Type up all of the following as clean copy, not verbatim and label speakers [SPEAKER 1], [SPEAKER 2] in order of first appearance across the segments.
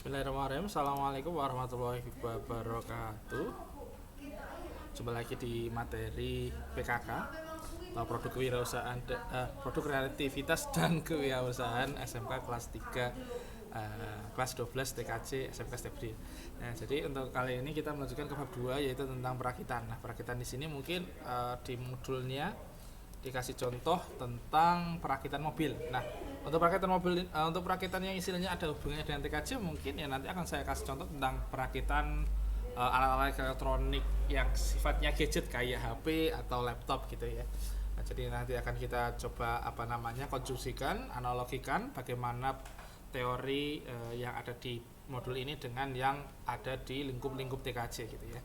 [SPEAKER 1] Bismillahirrahmanirrahim. Assalamualaikum warahmatullahi wabarakatuh. Jumpa lagi di materi PKK atau produk kewirausahaan, produk kreativitas dan kewirausahaan SMK kelas 3, kelas 12 TKC SMK Stepdi. Nah, jadi untuk kali ini kita melanjutkan ke bab 2, yaitu tentang perakitan. Nah, perakitan di sini mungkin di modulnya dikasih contoh tentang perakitan mobil. Nah, untuk perakitan mobil, untuk perakitan yang istilahnya ada hubungannya dengan TKJ, mungkin ya nanti akan saya kasih contoh tentang perakitan alat-alat elektronik yang sifatnya gadget kayak HP atau laptop gitu ya. Nah, jadi nanti akan kita coba konstruksikan, analogikan bagaimana teori yang ada di modul ini dengan yang ada di lingkup-lingkup TKJ gitu ya.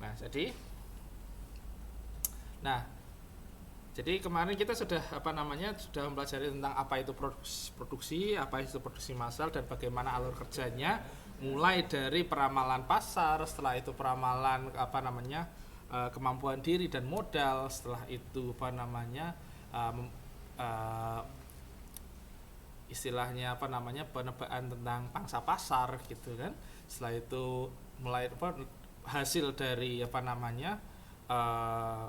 [SPEAKER 1] Nah, jadi kemarin kita sudah sudah mempelajari tentang apa itu produksi, apa itu produksi massal, dan bagaimana alur kerjanya, mulai dari peramalan pasar, setelah itu peramalan kemampuan diri dan modal, setelah itu istilahnya penebaan tentang pangsa pasar gitu kan. Setelah itu mulai hasil dari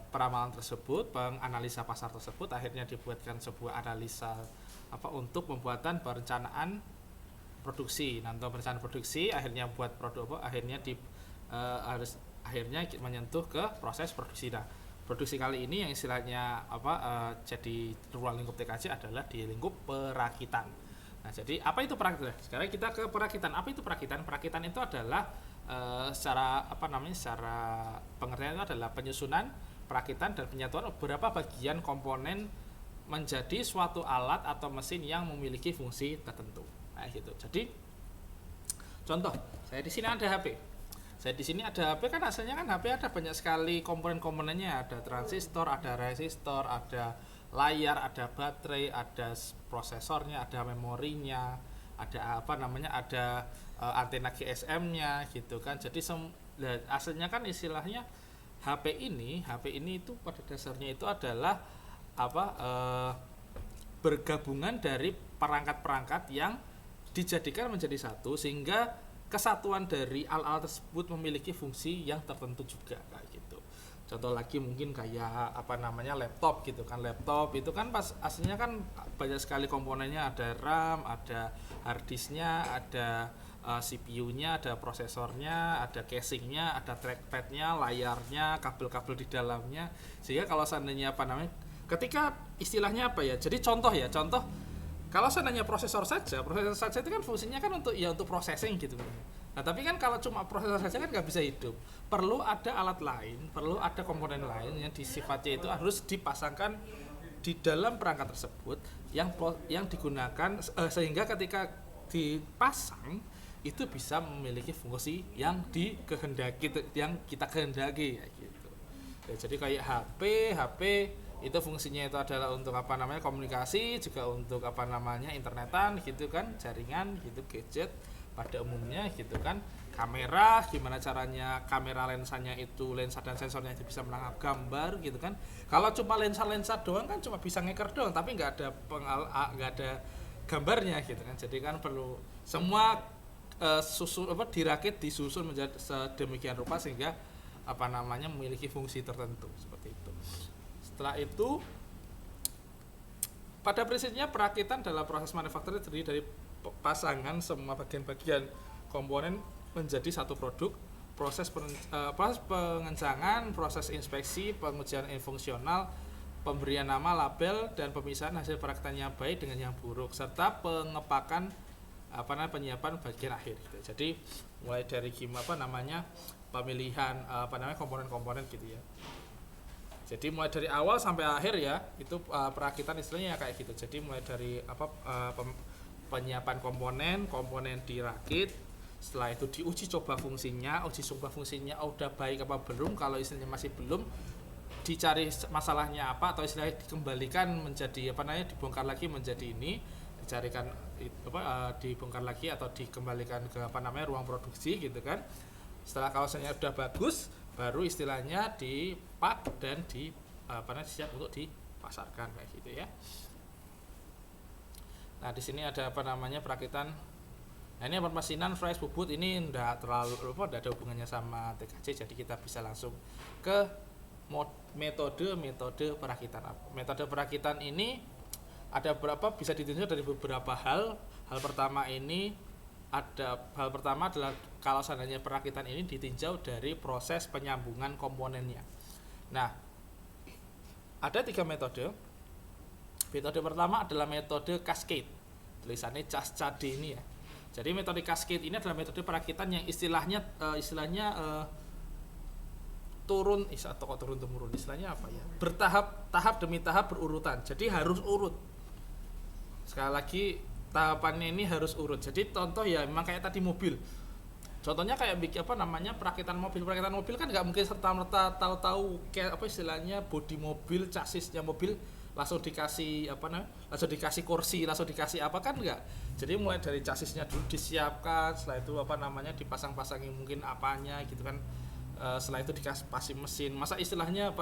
[SPEAKER 1] peramalan tersebut, penganalisa pasar tersebut, akhirnya dibuatkan sebuah analisa untuk pembuatan perencanaan produksi. Nanti perencanaan produksi akhirnya buat produk akhirnya menyentuh ke proses produksi. Nah, produksi kali ini yang istilahnya jadi ruang lingkup TKJ adalah di lingkup perakitan. Nah, jadi apa itu perakitan? Sekarang kita ke perakitan. Apa itu perakitan? Perakitan itu adalah secara pengertian itu adalah penyusunan, perakitan, dan penyatuan beberapa bagian komponen menjadi suatu alat atau mesin yang memiliki fungsi tertentu. Nah, gitu. Jadi contoh, saya di sini ada HP. Kan asalnya kan HP ada banyak sekali komponen-komponennya, ada transistor, ada resistor, ada layar, ada baterai, ada prosesornya, ada memorinya, ada ada antena GSM-nya gitu kan. Jadi asalnya kan istilahnya HP ini itu pada dasarnya itu adalah bergabungan dari perangkat-perangkat yang dijadikan menjadi satu, sehingga kesatuan dari alat-alat tersebut memiliki fungsi yang tertentu juga kayak gitu. Contoh lagi mungkin kayak laptop gitu kan. Laptop itu kan pas aslinya kan banyak sekali komponennya, ada RAM, ada hard disknya, ada CPU-nya, ada prosesornya, ada casingnya, ada trackpadnya, layarnya, kabel-kabel di dalamnya. Sehingga kalau seandainya ketika istilahnya jadi contoh kalau seandainya prosesor saja itu kan fungsinya kan untuk processing gitu. Nah, tapi kan kalau cuma prosesor saja kan nggak bisa hidup. Perlu ada alat lain, perlu ada komponen lain yang sifatnya itu harus dipasangkan di dalam perangkat tersebut yang digunakan sehingga ketika dipasang itu bisa memiliki fungsi yang kita kehendaki ya gitu. Ya, jadi kayak HP itu fungsinya itu adalah untuk komunikasi, juga untuk internetan gitu kan, jaringan gitu, gadget pada umumnya gitu kan. Kamera, gimana caranya kamera lensanya itu, lensa dan sensornya itu bisa menangkap gambar gitu kan. Kalau cuma lensa doang kan cuma bisa ngeker doang, tapi nggak ada gambarnya gitu kan. Jadi kan perlu semua dirakit, disusun menjadi sedemikian rupa sehingga memiliki fungsi tertentu seperti itu. Setelah itu, pada prinsipnya perakitan dalam proses manufaktur terdiri dari pasangan semua bagian-bagian komponen menjadi satu produk. Proses pengencangan, proses inspeksi, pengujian fungsional, pemberian nama, label, dan pemisahan hasil perakitan yang baik dengan yang buruk, serta pengepakan penyiapan bagian akhir. Jadi mulai dari pemilihan komponen-komponen gitu ya. Jadi mulai dari awal sampai akhir ya, itu perakitan istilahnya ya kayak gitu. Jadi mulai dari penyiapan komponen dirakit, setelah itu diuji coba fungsinya, udah baik apa belum. Kalau istilahnya masih belum, dicari masalahnya apa, atau istilahnya dikembalikan menjadi dibongkar lagi menjadi ini, dicarikan dibongkar lagi atau dikembalikan ke ruang produksi gitu kan. Setelah kawasannya udah bagus, baru istilahnya dipak dan siap untuk dipasarkan kayak gitu ya. Nah, di sini ada perakitan Nah, ini permesinan fresh bubut ini enggak terlalu enggak ada hubungannya sama TKC, jadi kita bisa langsung ke metode perakitan. Metode perakitan ini ada beberapa, bisa ditinjau dari beberapa hal. Hal pertama adalah kalau seandainya perakitan ini ditinjau dari proses penyambungan komponennya. Nah, ada 3 metode. Metode pertama adalah metode cascade. Tulisannya CASCADE ini ya. Jadi metode cascade ini adalah metode perakitan yang istilahnya turun temurun, istilahnya apa ya? Tahap demi tahap berurutan. Jadi harus urut. Sekali lagi tahapannya ini harus urut. Jadi contoh ya memang kayak tadi mobil. Contohnya kayak perakitan mobil. Perakitan mobil kan nggak mungkin serta-merta tahu-tahu kayak apa istilahnya bodi mobil, chassisnya mobil langsung dikasih kursi, langsung dikasih apa, kan enggak. Jadi mulai dari chassisnya dulu disiapkan, setelah itu dipasang-pasangin mungkin apanya gitu kan. Setelah itu dikasih mesin. Masa istilahnya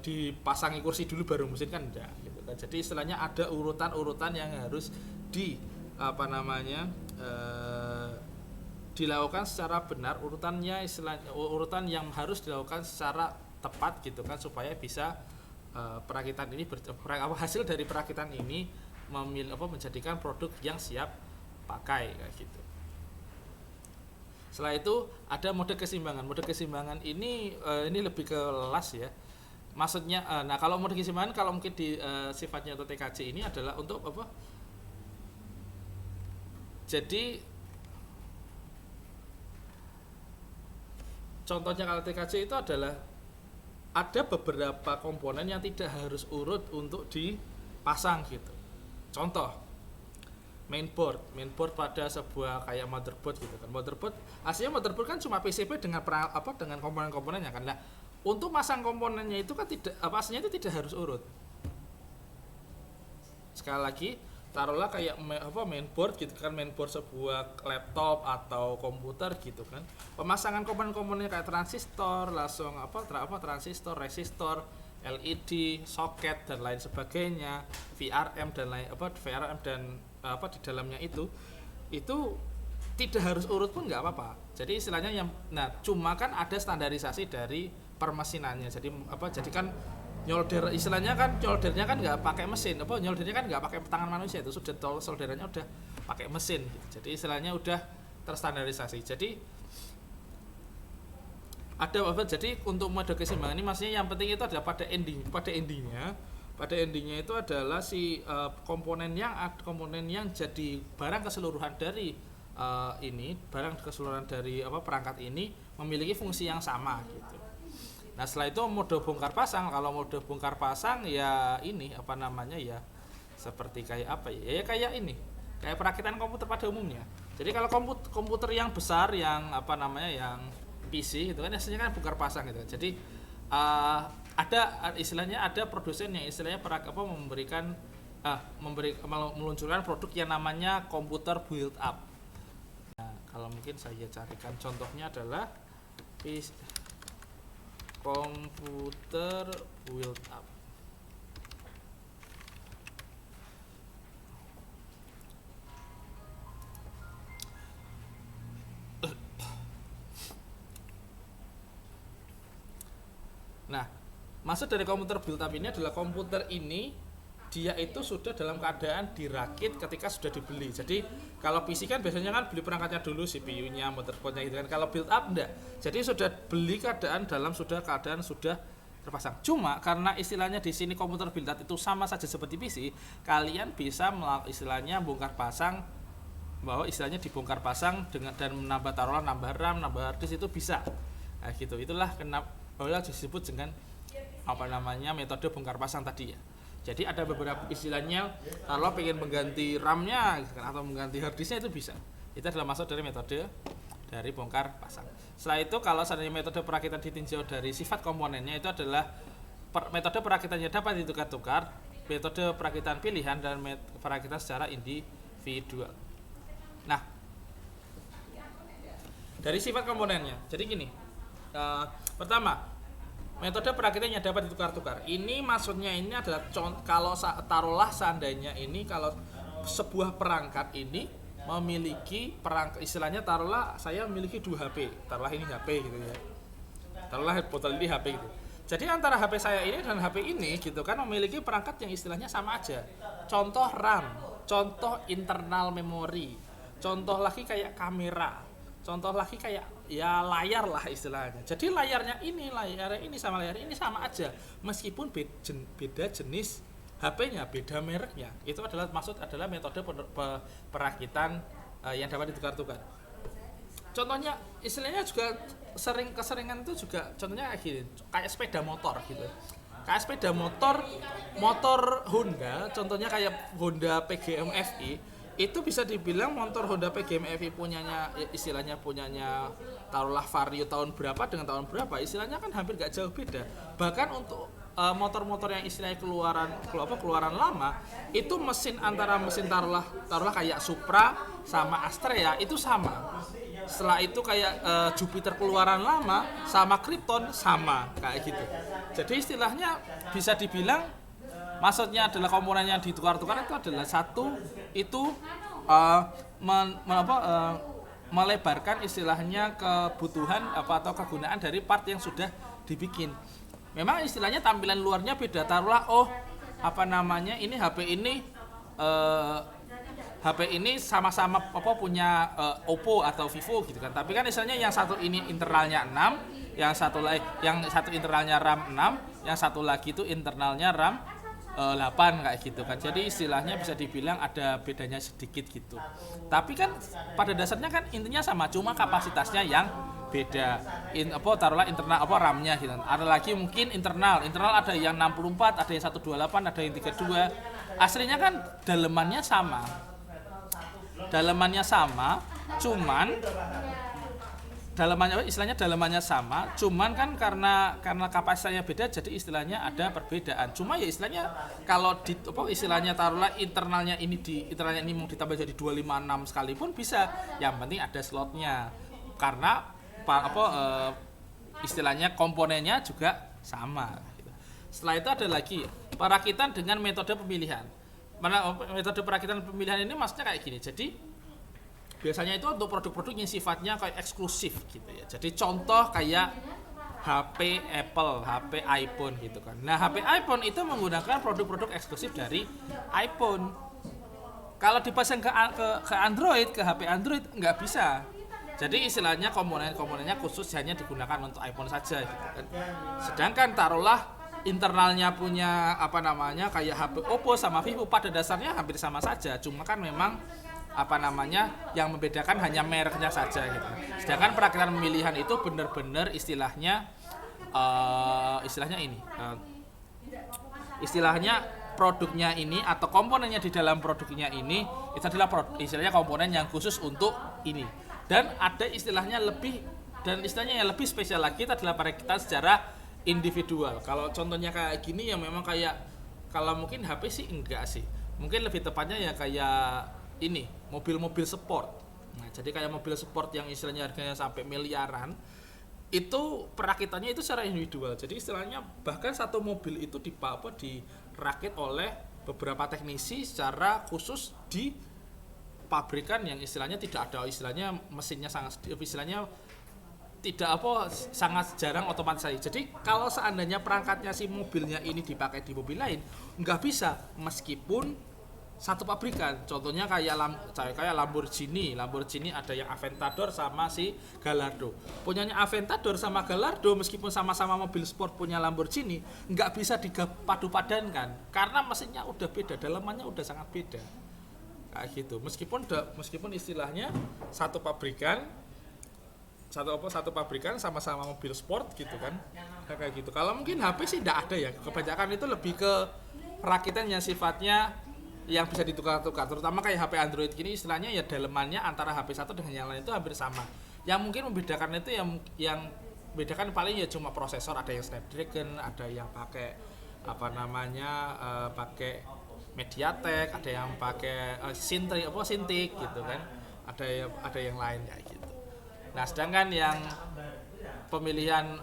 [SPEAKER 1] dipasangi kursi dulu baru mesin, kan enggak gitu kan. Jadi istilahnya ada urutan-urutan yang harus dilakukan secara benar, urutan yang harus dilakukan secara tepat gitu kan, supaya bisa perakitan ini hasil dari perakitan ini menjadikan produk yang siap pakai kayak gitu. Setelah itu ada mode keseimbangan. Mode keseimbangan ini lebih ke las ya. Maksudnya nah kalau mode keseimbangan kalau mungkin di sifatnya atau TKC ini adalah untuk apa? Jadi contohnya kalau TKC itu adalah ada beberapa komponen yang tidak harus urut untuk dipasang gitu. Contoh mainboard pada sebuah kayak motherboard gitu kan. Aslinya motherboard kan cuma PCB dengan dengan komponen-komponennya kan. Nah, untuk masang komponennya itu kan aslinya itu tidak harus urut. Sekali lagi, taruhlah kayak mainboard gitu kan, mainboard sebuah laptop atau komputer gitu kan. Pemasangan komponen-komponennya kayak transistor, transistor, resistor, LED, soket dan lain sebagainya, VRM dan di dalamnya itu tidak harus urut pun nggak apa-apa. Jadi istilahnya cuma kan ada standarisasi dari permesinannya. Jadi kan nyoldernya kan nggak pakai mesin, nyoldernya kan nggak pakai tangan manusia, itu sudah solderannya udah pakai mesin gitu. Jadi istilahnya udah terstandarisasi. Jadi jadi untuk mode keseimbangan ini maksudnya yang penting itu adalah pada endingnya itu adalah komponen yang jadi barang keseluruhan dari perangkat ini memiliki fungsi yang sama gitu. Nah, setelah itu mode bongkar pasang. Kalau mode bongkar pasang ya seperti kayak kayak perakitan komputer pada umumnya. Jadi kalau komputer yang besar yang PC itu kan hasilnya kan bongkar pasang gitu. Jadi ada produsen yang istilahnya meluncurkan produk yang namanya komputer build up. Nah, kalau mungkin saya carikan contohnya adalah komputer build up. Nah, maksud dari komputer build up ini adalah komputer ini dia itu sudah dalam keadaan dirakit ketika sudah dibeli. Jadi kalau PC kan biasanya kan beli perangkatnya dulu, CPU-nya, motherboard-nya gitu kan. Kalau build up enggak. Jadi sudah beli keadaan sudah terpasang. Cuma karena istilahnya di sini komputer build up itu sama saja seperti PC, kalian bisa istilahnya bongkar pasang, bahwa istilahnya dibongkar pasang dan menambah nambah RAM, nambah hard disk itu bisa. Nah, gitu. Itulah kenapa disebut dengan metode bongkar pasang tadi ya. Jadi ada beberapa istilahnya, kalau pengen mengganti RAM-nya atau mengganti hard disk-nya itu bisa. Itu adalah masuk dari metode dari bongkar pasang. Setelah itu kalau seandainya metode perakitan ditinjau dari sifat komponennya, itu adalah metode perakitannya dapat ditukar-tukar, metode perakitan pilihan, dan perakitan secara individual. Nah, dari sifat komponennya, jadi gini, pertama, metode perakitannya dapat ditukar-tukar. Ini maksudnya ini adalah kalau taruhlah seandainya ini kalau sebuah perangkat ini memiliki istilahnya taruhlah saya memiliki 2 HP, taruhlah ini HP gitu ya. Taruhlah botol ini HP gitu. Jadi antara HP saya ini dan HP ini gitu kan memiliki perangkat yang istilahnya sama aja. Contoh RAM, contoh internal memori, contoh lagi kayak kamera, contoh lagi kayak ya layar lah istilahnya. Jadi layarnya ini sama layar ini sama aja. Meskipun beda jenis HP-nya, beda mereknya. Itu adalah metode perakitan yang dapat ditukar-tukar. Contohnya istilahnya juga keseringan itu juga contohnya kayak gini, kayak sepeda motor gitu. Kayak sepeda motor Honda, contohnya kayak Honda PGM FI, itu bisa dibilang motor Honda PGM FI punyanya taruhlah Vario tahun berapa dengan tahun berapa, istilahnya kan hampir gak jauh beda. Bahkan untuk motor-motor yang istilahnya keluaran lama, itu mesin antara mesin taruhlah kayak Supra sama Astrea itu sama. Setelah itu kayak Jupiter keluaran lama sama Krypton sama kayak gitu. Jadi istilahnya bisa dibilang maksudnya adalah komponen yang ditukar-tukar itu adalah satu itu melebarkan istilahnya kebutuhan atau kegunaan dari part yang sudah dibikin. Memang istilahnya tampilan luarnya beda, taruhlah ini HP ini sama-sama punya Oppo atau Vivo gitu kan. Tapi kan istilahnya yang satu ini internalnya 6, yang satu internalnya RAM 6, yang satu lagi itu internalnya RAM 8 kayak gitu kan. Jadi istilahnya bisa dibilang ada bedanya sedikit gitu. Tapi kan pada dasarnya kan intinya sama, cuma kapasitasnya yang beda. Taruhlah internal RAM-nya gitu. Ada lagi mungkin internal ada yang 64, ada yang 128, ada yang 32. Aslinya kan dalemannya sama, cuman dalemannya sama, cuman kan karena kapasitasnya beda, jadi istilahnya ada perbedaan. Cuma ya istilahnya kalau istilahnya taruhlah internalnya ini mau ditambah jadi 256 sekalipun bisa. Yang penting ada slotnya. Karena istilahnya komponennya juga sama. Setelah itu ada lagi perakitan dengan metode pemilihan. Metode perakitan pemilihan ini maksudnya kayak gini. Jadi biasanya itu untuk produk-produk yang sifatnya kayak eksklusif gitu ya. Jadi contoh kayak HP Apple, HP iPhone gitu kan. Nah, HP iPhone itu menggunakan produk-produk eksklusif dari iPhone. Kalau dipasang ke Android, ke HP Android nggak bisa. Jadi istilahnya komponen-komponennya khusus hanya digunakan untuk iPhone saja gitu kan. Sedangkan taruhlah internalnya punya kayak HP Oppo sama Vivo, pada dasarnya hampir sama saja, cuma kan memang yang membedakan hanya mereknya saja gitu. Sedangkan perakitan pemilihan itu benar-benar istilahnya produknya ini atau komponennya di dalam produknya ini itu adalah istilahnya komponen yang khusus untuk ini. Dan ada istilahnya yang lebih spesial lagi itu adalah perakitan secara individual. Kalau contohnya kayak gini ya memang kayak, kalau mungkin HP sih enggak sih. Mungkin lebih tepatnya ya kayak ini, mobil-mobil sport. Nah, jadi kayak mobil sport yang istilahnya harganya sampai miliaran, itu perakitannya itu secara individual. Jadi istilahnya bahkan satu mobil itu dirakit oleh beberapa teknisi secara khusus di pabrikan yang istilahnya tidak ada mesinnya sangat jarang otomatisasi. Jadi kalau seandainya perangkatnya si mobilnya ini dipakai di mobil lain, nggak bisa meskipun satu pabrikan. Contohnya kayak Lamborghini ada yang Aventador sama si Gallardo. Punyanya Aventador sama Gallardo meskipun sama-sama mobil sport punya Lamborghini, nggak bisa dipadu-padankan karena mesinnya udah beda, dalamannya udah sangat beda. Kayak gitu. Meskipun istilahnya satu pabrikan sama-sama mobil sport gitu kan. Kayak gitu. Kalau mungkin HP sih enggak ada ya. Kebanyakan itu lebih ke perakitan yang sifatnya yang bisa ditukar-tukar, terutama kayak HP Android gini istilahnya ya dalemannya antara HP satu dengan yang lain itu hampir sama. Yang mungkin membedakan itu yang bedakan paling ya cuma prosesor, ada yang Snapdragon, ada yang pakai pakai MediaTek, ada yang pakai Cintiq gitu kan. Ada yang lain kayak gitu. Nah, sedangkan yang pemilihan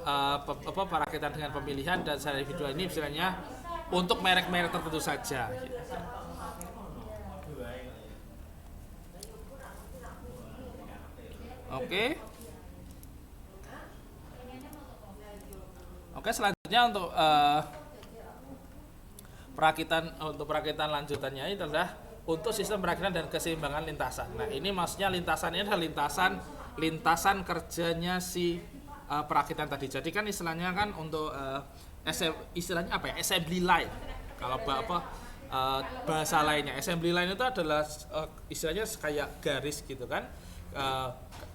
[SPEAKER 1] perakitan dengan pemilihan dan secara individual ini misalnya untuk merek-merek tertentu saja gitu. Oke. Oke, selanjutnya untuk perakitan lanjutannya ini adalah untuk sistem perakitan dan keseimbangan lintasan. Nah, ini maksudnya lintasan ini adalah lintasan kerjanya si perakitan tadi. Jadi kan istilahnya kan untuk istilahnya apa ya? Assembly line. Kalau bahasa lainnya, assembly line itu adalah istilahnya kayak garis gitu kan.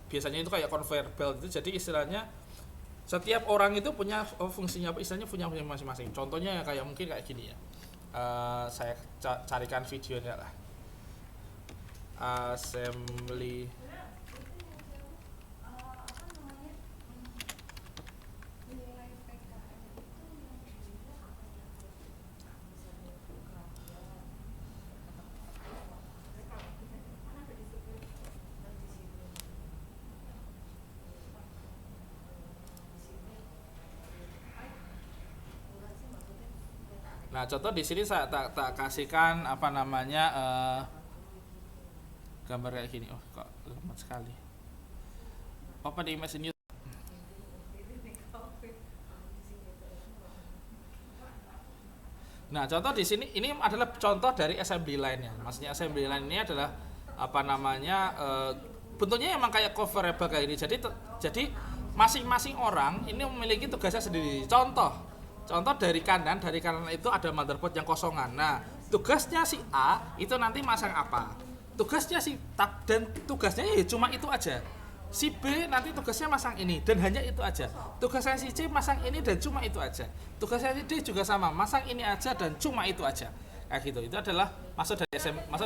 [SPEAKER 1] Biasanya itu kayak conveyor belt itu. Jadi istilahnya setiap orang itu punya fungsinya apa, istilahnya punya fungsi masing-masing. Contohnya kayak mungkin kayak gini ya. Saya carikan videonya lah. Assembly. Nah, contoh di sini saya tak kasihkan apa namanya gambar kayak gini. Oh, kok lemot sekali. Open image in. Nah, contoh di sini ini adalah contoh dari assembly line-nya. Maksudnya assembly line ini adalah apa namanya bentuknya emang kayak coverable kayak ini. Jadi masing-masing orang ini memiliki tugasnya sendiri. Contoh dari kanan itu ada motherboard yang kosongan. Nah, tugasnya si A itu nanti masang apa? Tugasnya dan tugasnya ya cuma itu aja. Si B nanti tugasnya masang ini dan hanya itu aja. Tugasnya si C masang ini dan cuma itu aja. Tugasnya si D juga sama, masang ini aja dan cuma itu aja. Kayak gitu. Itu adalah masuk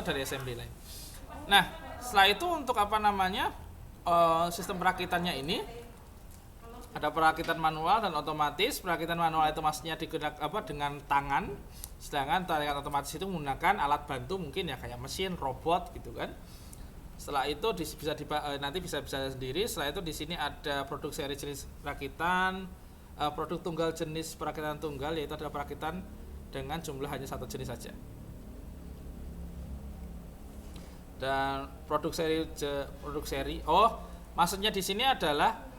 [SPEAKER 1] dari assembly line. Nah, setelah itu untuk apa namanya sistem perakitannya ini ada perakitan manual dan otomatis. Perakitan manual itu maksudnya digunakan dengan tangan, sedangkan perakitan otomatis itu menggunakan alat bantu mungkin ya kayak mesin, robot gitu kan. Setelah itu nanti bisa sendiri. Setelah itu di sini ada produk seri jenis perakitan, produk tunggal jenis perakitan tunggal, yaitu adalah perakitan dengan jumlah hanya satu jenis saja. Dan produk seri. Oh, maksudnya di sini adalah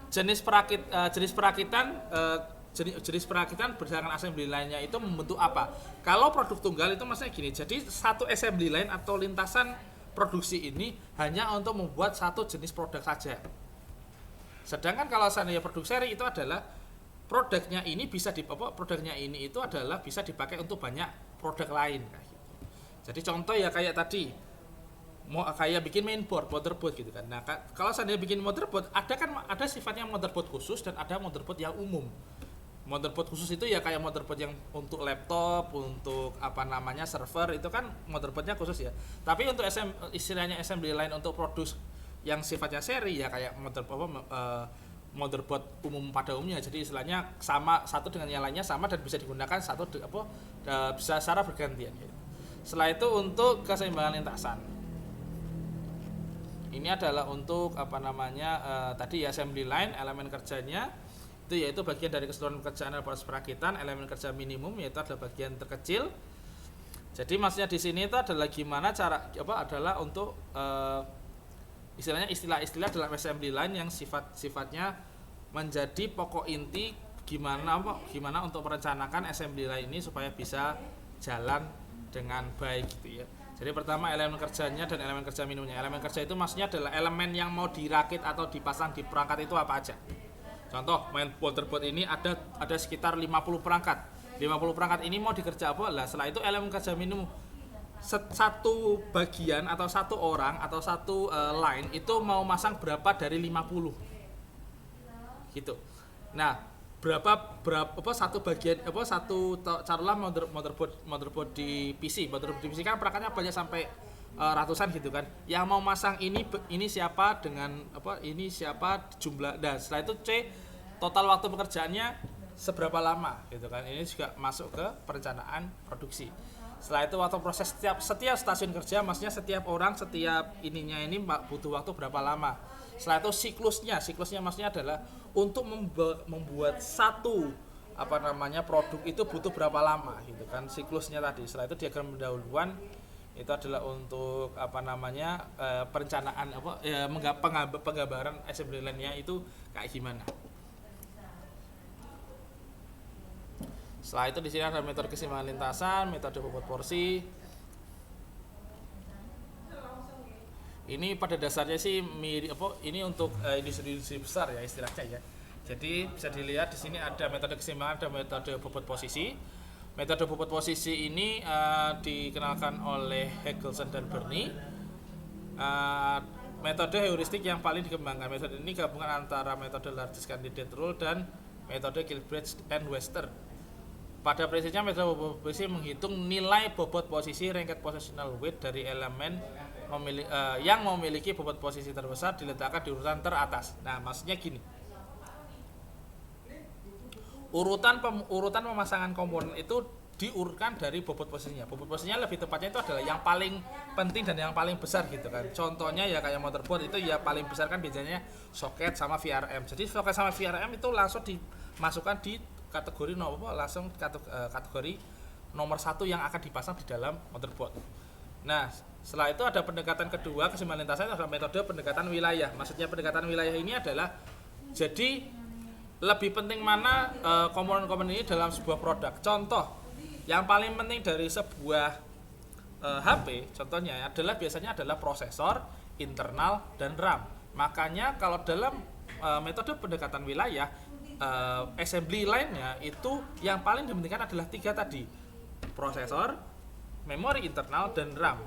[SPEAKER 1] jenis perakitan berdasarkan assembly line-nya itu membentuk apa? Kalau produk tunggal itu maksudnya gini. Jadi satu assembly line atau lintasan produksi ini hanya untuk membuat satu jenis produk saja. Sedangkan kalau seandainya produk seri itu adalah produknya ini itu adalah bisa dipakai untuk banyak produk lain kayak gitu. Jadi contoh ya kayak tadi mau kayak bikin motherboard gitu kan. Nah, kalau seandainya bikin motherboard, ada sifatnya motherboard khusus dan ada motherboard yang umum. Motherboard khusus itu ya kayak motherboard yang untuk laptop, untuk apa namanya server, itu kan motherboardnya khusus ya. Tapi untuk istilahnya assembly line untuk produk yang sifatnya seri ya kayak motherboard umum pada umumnya. Jadi istilahnya sama, satu dengan yang lainnya sama dan bisa digunakan bisa secara bergantian gitu. Setelah itu untuk keseimbangan lintasan. Ini adalah untuk apa namanya tadi ya assembly line, elemen kerjanya itu yaitu bagian dari keseluruhan pekerjaan proses perakitan. Elemen kerja minimum yaitu adalah bagian terkecil. Jadi maksudnya di sini itu adalah gimana adalah untuk istilahnya istilah-istilah dalam assembly line yang sifatnya menjadi pokok inti gimana untuk merencanakan assembly line ini supaya bisa jalan dengan baik gitu ya. Jadi pertama elemen kerjanya dan elemen kerja minimumnya. Elemen kerja itu maksudnya adalah elemen yang mau dirakit atau dipasang di perangkat itu apa aja. Contoh, motherboard ini ada sekitar 50 perangkat. 50 perangkat ini mau dikerja apa? Lah, setelah itu elemen kerja minimum. Satu bagian atau satu orang atau satu line itu mau masang berapa dari 50. Gitu. Nah, berapa satu bagian taruhlah motherboard di PC. Motherboard di PC kan perangkatnya banyak sampai ratusan gitu kan. Yang mau masang ini siapa dengan ini siapa jumlah. Dan setelah itu C total waktu pekerjaannya seberapa lama gitu kan. Ini juga masuk ke perencanaan produksi. Setelah itu waktu proses setiap stasiun kerja, maksudnya setiap orang setiap ininya ini butuh waktu berapa lama. Setelah itu siklusnya maksudnya adalah untuk membuat satu produk itu butuh berapa lama gitu kan siklusnya tadi. Setelah itu diagram pendahuluan itu adalah untuk apa namanya perencanaan penggambaran assembly line-nya itu kayak gimana. Setelah itu di sini ada metode keseimbangan lintasan, metode bobot porsi. Ini pada dasarnya sih mirip ini untuk industri besar ya istilahnya ya. Jadi bisa dilihat di sini ada metode keseimbangan, ada metode bobot posisi. Metode bobot posisi ini dikenalkan oleh Hagelson dan Bernie. Metode heuristik yang paling dikembangkan. Metode ini gabungan antara metode largest candidate rule dan metode Gilbert and Webster. Pada prinsipnya metode bobot posisi menghitung nilai bobot posisi ranked positional weight dari elemen yang memiliki bobot posisi terbesar diletakkan di urutan teratas. Nah, maksudnya gini. Urutan pemasangan komponen itu diurutkan dari bobot posisinya. Bobot posisinya lebih tepatnya itu adalah yang paling penting dan yang paling besar gitu kan. Contohnya ya kayak motherboard itu ya paling besar kan biasanya soket sama VRM. Jadi soket sama VRM itu langsung dimasukkan di kategori kategori nomor 1 yang akan dipasang di dalam motherboard. Nah, setelah itu ada pendekatan kedua keseimbangan lintasan, adalah metode pendekatan wilayah. Maksudnya pendekatan wilayah ini adalah jadi lebih penting mana komponen-komponen ini dalam sebuah produk. Contoh yang paling penting dari sebuah HP contohnya adalah biasanya adalah prosesor, internal, dan RAM. Makanya kalau dalam metode pendekatan wilayah assembly line-nya itu yang paling dipentingkan adalah 3 tadi, prosesor, memori internal, dan RAM.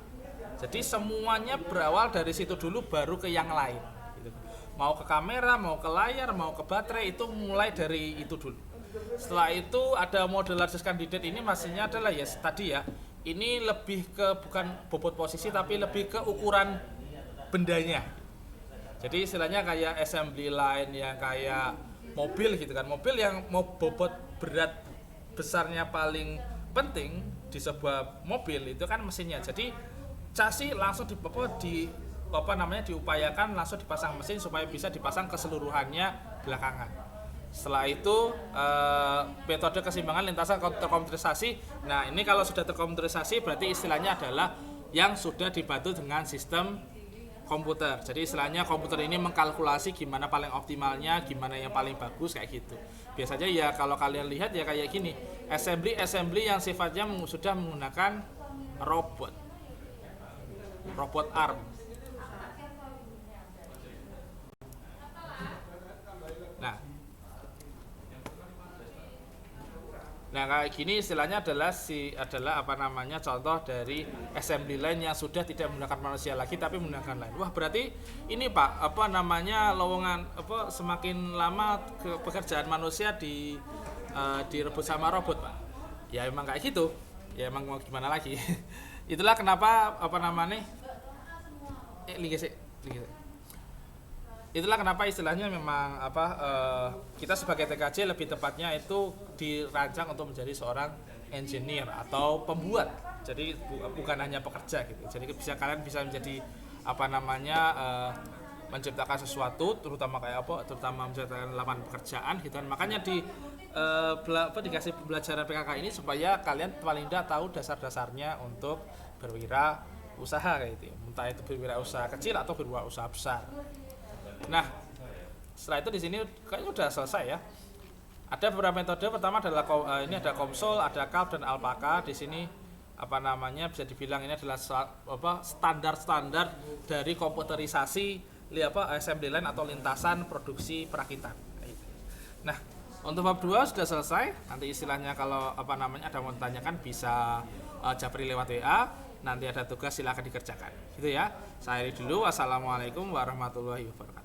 [SPEAKER 1] Jadi semuanya berawal dari situ dulu baru ke yang lain gitu. Mau ke kamera, mau ke layar, mau ke baterai, itu mulai dari itu dulu. Setelah itu ada model largest candidate, ini maksudnya adalah ya tadi ya, ini lebih ke bukan bobot posisi tapi lebih ke ukuran bendanya. Jadi istilahnya kayak assembly line yang kayak mobil gitu kan. Mobil yang mau bobot berat besarnya paling penting di sebuah mobil itu kan mesinnya. Jadi chassis langsung diupayakan langsung dipasang mesin supaya bisa dipasang keseluruhannya belakangan. Setelah itu metode keseimbangan lintasan terkomputerisasi. Nah, ini kalau sudah terkomputerisasi berarti istilahnya adalah yang sudah dibantu dengan sistem komputer. Jadi istilahnya komputer ini mengkalkulasi gimana paling optimalnya, gimana yang paling bagus kayak gitu. Biasanya ya kalau kalian lihat ya kayak gini, assembly yang sifatnya sudah menggunakan robot arm. Nah kayak gini istilahnya adalah contoh dari assembly line yang sudah tidak menggunakan manusia lagi tapi menggunakan line. Wah, berarti ini Pak, semakin lama pekerjaan manusia direbut sama robot, Pak. Ya emang kayak gitu. Ya emang mau gimana lagi. Itulah kenapa Itulah kenapa istilahnya memang kita sebagai TKJ lebih tepatnya itu dirancang untuk menjadi seorang engineer atau pembuat. Jadi bukan hanya pekerja gitu. Jadi kalian bisa menjadi menciptakan sesuatu, terutama menciptakan lapangan pekerjaan gitu kan. Makanya dikasih pembelajaran PKK ini supaya kalian paling tidak tahu dasar-dasarnya untuk berwirausaha kayak gitu. Entah itu berwirausaha kecil atau berwirausaha besar. Nah, setelah itu di sini kayaknya udah selesai ya. Ada beberapa metode. Pertama adalah ini ada COMSOL, ada CALP dan ALPACA. Di sini bisa dibilang ini adalah standar-standar dari komputerisasi assembly line atau lintasan produksi perakitan. Nah, untuk bab 2 sudah selesai. Nanti istilahnya kalau ada mau ditanyakan bisa japri lewat WA. Nanti ada tugas silakan dikerjakan. Gitu ya. Saya dulu. Wassalamualaikum warahmatullahi wabarakatuh.